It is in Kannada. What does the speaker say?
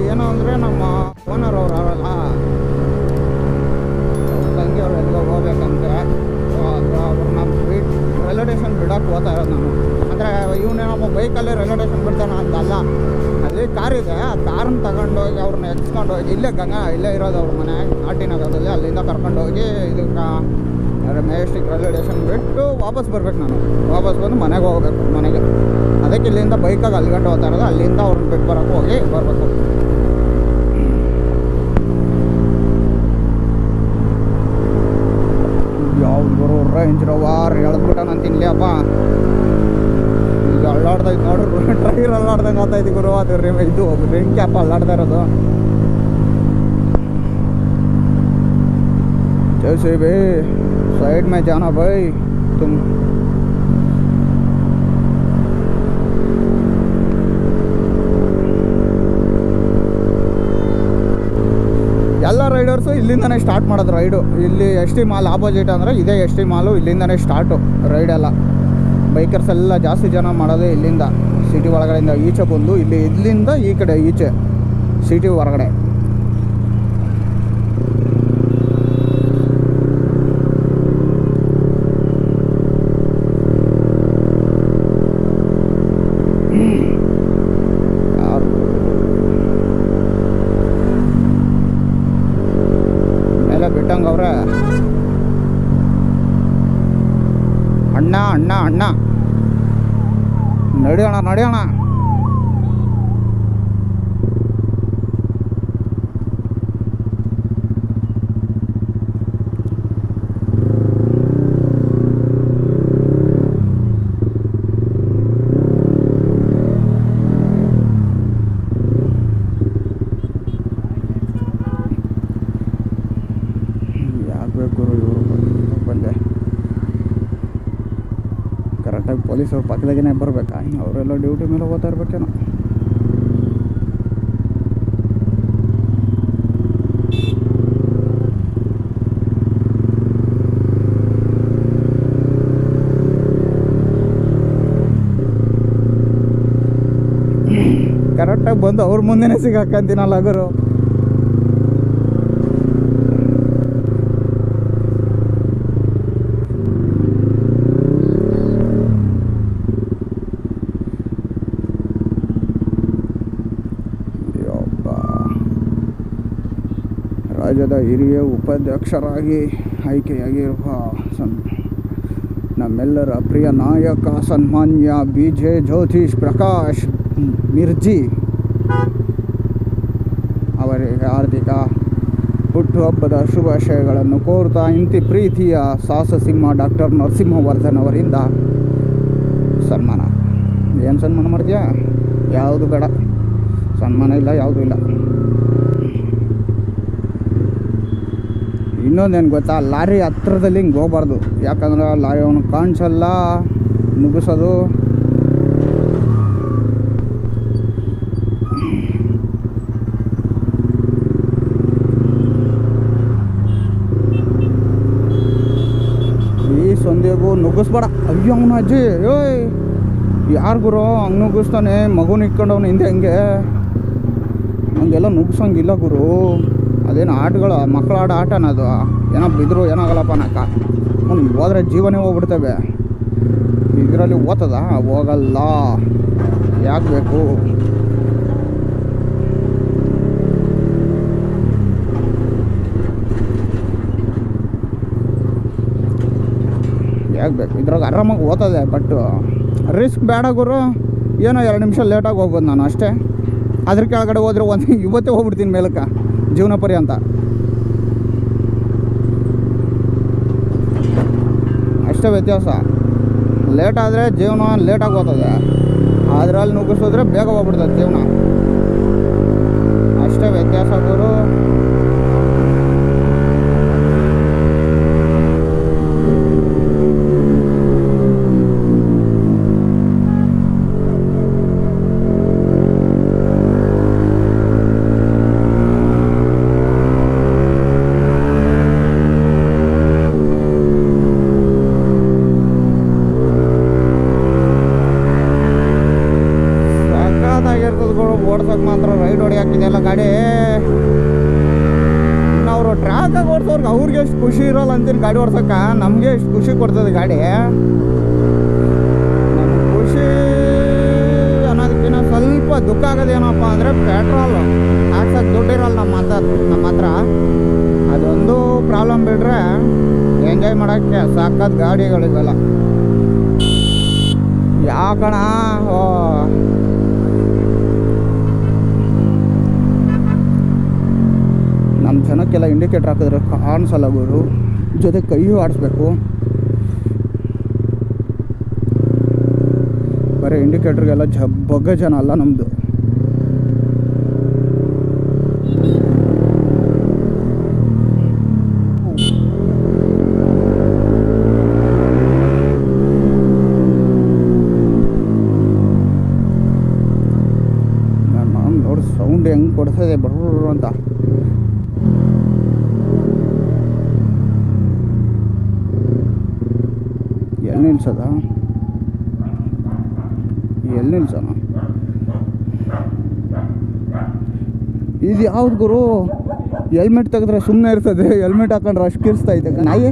ಏನು ಅಂದರೆ ನಮ್ಮ ಓನರ್ ಅವ್ರು ಅವರಲ್ಲ ತಂಗಿ ಅವ್ರು ಎಲ್ಲಿಗೆ ಹೋಗ್ಬೇಕಂತೆ. ಅವ್ರನ್ನ ರೈಲ್ವೆ ಸ್ಟೇಷನ್ ಬಿಡೋಕೆ ಹೋಗ್ತಾ ಇರೋದು ನಾನು. ಅಂದರೆ ಇವನೇ ನಮ್ಮ ಬೈಕಲ್ಲಿ ರೈಲ್ವೆ ಸ್ಟೇಷನ್ ಬಿಡ್ತಾನೆ ಅಂತಲ್ಲ, ಅಲ್ಲಿ ಕಾರ್ ಇದೆ, ಆ ಕಾರನ್ನ ತಗೊಂಡೋಗಿ ಅವ್ರನ್ನ ಎತ್ಸ್ಕೊಂಡು ಹೋಗಿ ಇಲ್ಲೇ ಇರೋದು ಅವ್ರ ಮನೆ ಆರ್ ಟಿ ನಗರದಲ್ಲಿ. ಅಲ್ಲಿಂದ ಕರ್ಕೊಂಡೋಗಿ ಇದಕ್ಕೆ ಮೆಜೆಸ್ಟಿಕ್ ರೈಲ್ವೆ ಸ್ಟೇಷನ್ ಬಿಟ್ಟು ವಾಪಸ್ ಬರ್ಬೇಕು. ನಾನು ವಾಪಸ್ ಬಂದು ಮನೆಗೆ ಹೋಗ್ಬೇಕು. ಮನೆಗೆ ಅದಕ್ಕೆ ಇಲ್ಲಿಂದ ಬೈಕಾಗಿ ಅಲ್ಲಿ ಗಂಟೆ ಹೋಗ್ತಾ ಇರೋದು. ಅಲ್ಲಿಂದ ಅವ್ರನ್ನ ಬಿಟ್ಟು ಬರೋಕ್ಕೆ ಹೋಗಿ ಬರಬೇಕು. ಯಾವ್ದು ಬರೋ ರೇಂಜ್ ರೋವರ್ ಎಳ್ದ್ಬಿಟ್ಟ ನಾನು ತಿನ್ಲಿ ಅಪ್ಪ. ಈಗ ಅಲ್ಲಾಡ್ದೈತೆ ನೋಡ್ರಿ, ಟ್ರೈರ್ ಅಲ್ಲಾಡ್ದಂಗೆ ಆಗ್ತೈತಿ ಗುರು. ಅದು ಇದು ರಿಂಗ್ ಕ್ಯಾಪ್ ಅಲ್ಲಾಡ್ತಾ ಇರೋದು. जैसे भी साइड में जाना भाई तुम। ಎಲ್ಲ ರೈಡರ್ಸು ಇಲ್ಲಿಂದನೇ ಸ್ಟಾರ್ಟ್ ಮಾಡೋದು ರೈಡು. ಇಲ್ಲಿ ಎಸ್ ಟಿ ಮಾಲ್ ಆಪೋಸಿಟ್ ಅಂದರೆ ಇದೇ ಎಸ್ ಟಿ ಮಾಲು, ಇಲ್ಲಿಂದನೇ ಸ್ಟಾರ್ಟು ರೈಡೆಲ್ಲ. ಬೈಕರ್ಸ್ ಎಲ್ಲ ಜಾಸ್ತಿ ಜನ ಮಾಡೋದೇ ಇಲ್ಲಿಂದ, ಸಿಟಿ ಒಳಗಡೆಯಿಂದ ಈಚೆ ಬಂದು ಇಲ್ಲಿಂದ ಈ ಕಡೆ ಈಚೆ ಸಿಟಿ ಹೊರಗಡೆ. ಬಿಟ್ಟಂಗವ್ರೆ ಅಣ್ಣ ಅಣ್ಣ ಅಣ್ಣ ನಡೆಯೋಣ ನಡೆಯೋಣ. ಕರೆಕ್ಟಾಗಿ ಪೊಲೀಸರು ಪಕ್ಕದಾಗೇ ಬರಬೇಕಾ? ಅವರೆಲ್ಲ ಡ್ಯೂಟಿ ಮೇಲೆ ಹೋಗ್ತಾ ಇರ್ಬೇಕೇನೋ. ಕರೆಕ್ಟಾಗಿ ಬಂದು ಅವ್ರ ಮುಂದೆನೇ ಸಿಗಾಕಂತೀನಲ್ಲ ಗುರು. ರಾಜ್ಯದ ಹಿರಿಯ ಉಪಾಧ್ಯಕ್ಷರಾಗಿ ಆಯ್ಕೆಯಾಗಿರುವ ನಮ್ಮೆಲ್ಲರ ಪ್ರಿಯ ನಾಯಕ ಸನ್ಮಾನ್ಯ BJ ಜ್ಯೋತಿಷ್ ಪ್ರಕಾಶ್ ಮಿರ್ಜಿ ಅವರಿಗೆ ಹಾರ್ದಿಕ ಹುಟ್ಟುಹಬ್ಬದ ಶುಭಾಶಯಗಳನ್ನು ಕೋರ್ತಾ ಇಂತಿ ಪ್ರೀತಿಯ ಸಾಹಸಸಿಂಹ ಡಾಕ್ಟರ್ ನರಸಿಂಹವರ್ಧನ್ ಅವರಿಂದ ಸನ್ಮಾನ. ಏನು ಸನ್ಮಾನ ಮಾಡ್ತೀಯಾ? ಯಾವುದು ಬೇಡ, ಸನ್ಮಾನ ಇಲ್ಲ, ಯಾವುದೂ ಇಲ್ಲ. ಇನ್ನೊಂದೇನು ಗೊತ್ತಾ, ಲಾರಿ ಹತ್ರದಲ್ಲಿ ಹಿಂಗೆ ಹೋಗ್ಬಾರ್ದು. ಯಾಕಂದ್ರೆ ಲಾರಿ ಅವನು ಕಾಣಿಸಲ್ಲ, ನುಗ್ಗಿಸೋದು. ಈ ಸಂದೇಗೂ ನುಗ್ಗಿಸ್ಬೇಡ. ಅಯ್ಯೋ ಅವನು ಅಜ್ಜಿ, ಓಯ್ ಯಾರು ಗುರು ಹಂಗೆ ನುಗ್ಗಿಸ್ತಾನೆ? ಮಗುನ ಇಟ್ಕೊಂಡವನು ಹಿಂದೆ ಹಂಗೆ ಹಂಗೆಲ್ಲ ನುಗ್ಸಂಗಿಲ್ಲ ಗುರು. ಅದೇನು ಆಟಗಳು, ಮಕ್ಕಳ ಆಟನ ಅದು. ಏನೋ ಬಿದ್ರು ಏನಾಗಲ್ಲಪ್ಪ ನಾಕ. ಹೋದ್ರೆ ಜೀವನೇ ಹೋಗ್ಬಿಡ್ತವೆ. ಇದರಲ್ಲಿ ಓದ್ತದ? ಹೋಗಲ್ಲ. ಯಾಕೆ ಬೇಕು? ಯಾಕೆ ಬೇಕು? ಇದ್ರಾಗ ಆರಾಮಾಗಿ ಓದ್ತದೆ, ಬಟ್ ರಿಸ್ಕ್ ಬೇಡ ಗುರು. ಏನೋ 2 ನಿಮಿಷ ಲೇಟಾಗಿ ಹೋಗ್ಬೋದು ನಾನು ಅಷ್ಟೇ. ಅದ್ರ ಕೆಳಗಡೆ ಹೋದ್ರೆ ಇವತ್ತೇ ಹೋಗ್ಬಿಡ್ತೀನಿ ಮೇಲಕ್ಕೆ ಜೀವನ ಪರ್ಯಂತ. ಅಷ್ಟೇ ವ್ಯತ್ಯಾಸ. ಲೇಟಾದರೆ ಜೀವನ ಲೇಟಾಗಿ ಹೋಗ್ತದೆ, ಅದರಲ್ಲಿ ನುಗ್ಗಿಸಿದ್ರೆ ಬೇಗ ಹೋಗ್ಬಿಡ್ತದೆ ಜೀವನ. ಅಷ್ಟೇ ವ್ಯತ್ಯಾಸ ಗುರು. ಓಡ್ಸೋಕೆ ಮಾತ್ರ ರೈಡ್ ಹೊಡಿಯಾಕಿದೆಯಲ್ಲ ಗಾಡಿ. ಅವರು ಟ್ರ್ಯಾಕಾಗಿ ಓಡಿಸೋರ್ಗೆ ಅವ್ರಿಗೆ ಎಷ್ಟು ಖುಷಿ ಇರೋಲ್ಲ ಅಂತೀನಿ ಗಾಡಿ ಓಡ್ಸೋಕೆ. ನಮಗೆ ಎಷ್ಟು ಖುಷಿ ಕೊಡ್ತದೆ ಗಾಡಿ. ನಮ್ಗೆ ಖುಷಿ ಅನ್ನೋದಕ್ಕಿಂತ ಸ್ವಲ್ಪ ದುಃಖ ಆಗೋದೇನಪ್ಪ ಅಂದರೆ ಪೆಟ್ರೋಲ್ ಹಾಕ್ಸೋಕೆ ದುಡ್ಡಿರಲ್ಲ ನಮ್ಮ ಹತ್ರ. ಅದೊಂದು ಪ್ರಾಬ್ಲಮ್ ಬಿಟ್ರೆ ಎಂಜಾಯ್ ಮಾಡೋಕ್ಕೆ ಸಾಕಾದ ಗಾಡಿಗಳಿವೆಲ್ಲ. ಯಾಕಣ ನಮ್ಮ ಜನಕ್ಕೆಲ್ಲ ಇಂಡಿಕೇಟ್ರ್ ಹಾಕಿದ್ರೆ ಕಾಣಿಸಲ್ಲ ಗುರು. ಜೊತೆ ಕೈಯೂ ಆಡಿಸ್ಬೇಕು. ಬರೀ ಇಂಡಿಕೇಟ್ರಿಗೆಲ್ಲ ಬಗ್ಗೆ ಜನ ಅಲ್ಲ ನಮ್ಮದು. ನೋಡಿ ಸೌಂಡ್ ಹೆಂಗೆ ಕೊಡ್ತದೆ ಬರ್ರು ಅಂತ. ಎಲ್ಲಿ ನಿಲ್ಸೋಣ? ಇದು ಯಾವ್ದು ಗುರು? ಹೆಲ್ಮೆಟ್ ತೆಗೆದ್ರೆ ಸುಮ್ಮನೆ ಇರ್ತದೆ, ಹೆಲ್ಮೆಟ್ ಹಾಕೊಂಡ್ರೆ ಅಷ್ಟು ಕಿರ್ಸ್ತಾ ಇದೆ ನಾಯಿ.